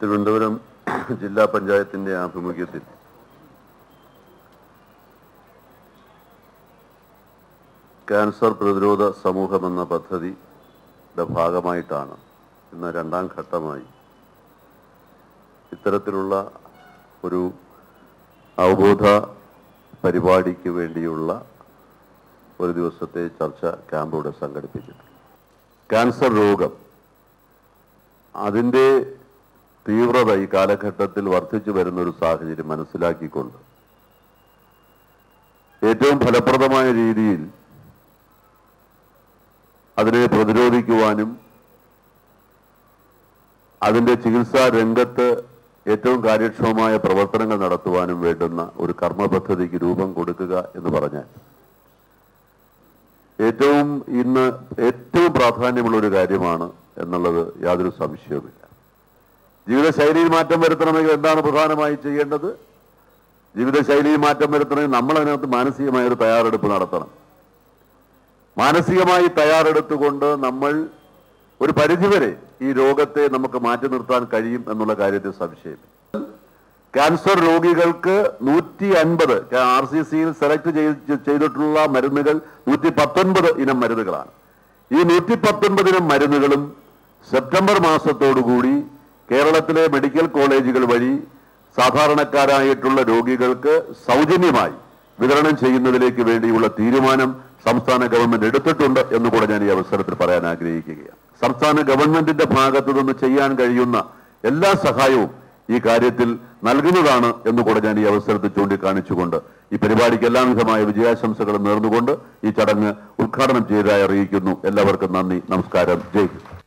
തിരുവനന്തപുരം ജില്ലാ പഞ്ചായത്തിന്റെ ആഭിമുഖ്യത്തിൽ ക്യാൻസർ പ്രതിരോധ സമൂഹം എന്ന പദ്ധതിയുടെ ഭാഗമായിട്ടാണ് ഇന്ന് രണ്ടാം ഘട്ടമായി ഇത്തരത്തിലുള്ള ഒരു അവബോധ പരിപാടിക്ക് വേണ്ടിയുള്ള ഒരു ദിവസത്തെ ചർച്ച ക്യാമ്പ് ഇവിടെ സംഘടിപ്പിച്ചിട്ടുണ്ട്. ക്യാൻസർ രോഗം അതിൻ്റെ തീവ്രത ഈ കാലഘട്ടത്തിൽ വർദ്ധിച്ചു വരുന്ന ഒരു സാഹചര്യം മനസ്സിലാക്കിക്കൊണ്ട് ഏറ്റവും ഫലപ്രദമായ രീതിയിൽ അതിനെ പ്രതിരോധിക്കുവാനും അതിൻ്റെ ചികിത്സാ രംഗത്ത് ഏറ്റവും കാര്യക്ഷമമായ പ്രവർത്തനങ്ങൾ നടത്തുവാനും വേണ്ടുന്ന ഒരു കർമ്മ പദ്ധതിക്ക് രൂപം കൊടുക്കുക എന്ന് പറഞ്ഞാൽ ഏറ്റവും പ്രാധാന്യമുള്ള ഒരു കാര്യമാണ് എന്നുള്ളത് യാതൊരു സംശയവുമില്ല. ജീവിതശൈലിയിൽ മാറ്റം വരുത്തണമെങ്കിൽ എന്താണ് പ്രധാനമായി ചെയ്യേണ്ടത്? ജീവിതശൈലിയിൽ മാറ്റം വരുത്തണമെങ്കിൽ നമ്മൾ അതിനകത്ത് മാനസികമായ ഒരു തയ്യാറെടുപ്പ് നടത്തണം. മാനസികമായി തയ്യാറെടുത്തുകൊണ്ട് നമ്മൾ ഒരു പരിധിവരെ ഈ രോഗത്തെ നമുക്ക് മാറ്റി നിർത്താൻ കഴിയും എന്നുള്ള കാര്യത്തിൽ സംശയമില്ല. ക്യാൻസർ രോഗികൾക്ക് 150 RCCയിൽ സെലക്ട് ചെയ്തിട്ടുള്ള മരുന്നുകൾ 119 ഇനം മരുന്നുകളാണ്. ഈ 119 ഇനം മരുന്നുകളും സെപ്റ്റംബർ മാസത്തോടുകൂടി കേരളത്തിലെ മെഡിക്കൽ കോളേജുകൾ വഴി സാധാരണക്കാരായിട്ടുള്ള രോഗികൾക്ക് സൗജന്യമായി വിതരണം ചെയ്യുന്നതിലേക്ക് വേണ്ടിയുള്ള തീരുമാനം സംസ്ഥാന ഗവൺമെന്റ് എടുത്തിട്ടുണ്ട് എന്നുകൂടെ ഞാൻ ഈ അവസരത്തിൽ പറയാൻ ആഗ്രഹിക്കുകയാണ്. സംസ്ഥാന ഗവൺമെന്റിന്റെ ഭാഗത്തു നിന്ന് ചെയ്യാൻ കഴിയുന്ന എല്ലാ സഹായവും ഈ കാര്യത്തിൽ നൽകുന്നതാണ് എന്നുകൂടെ ഞാൻ ഈ അവസരത്തിൽ ചൂണ്ടിക്കാണിച്ചുകൊണ്ട് ഈ പരിപാടിക്ക് എല്ലാവിധമായ വിജയാശംസകളും നേർന്നുകൊണ്ട് ഈ ചടങ്ങ് ഉദ്ഘാടനം ചെയ്തതായി അറിയിക്കുന്നു. എല്ലാവർക്കും നന്ദി, നമസ്കാരം, ജയ് ഹിന്ദ്.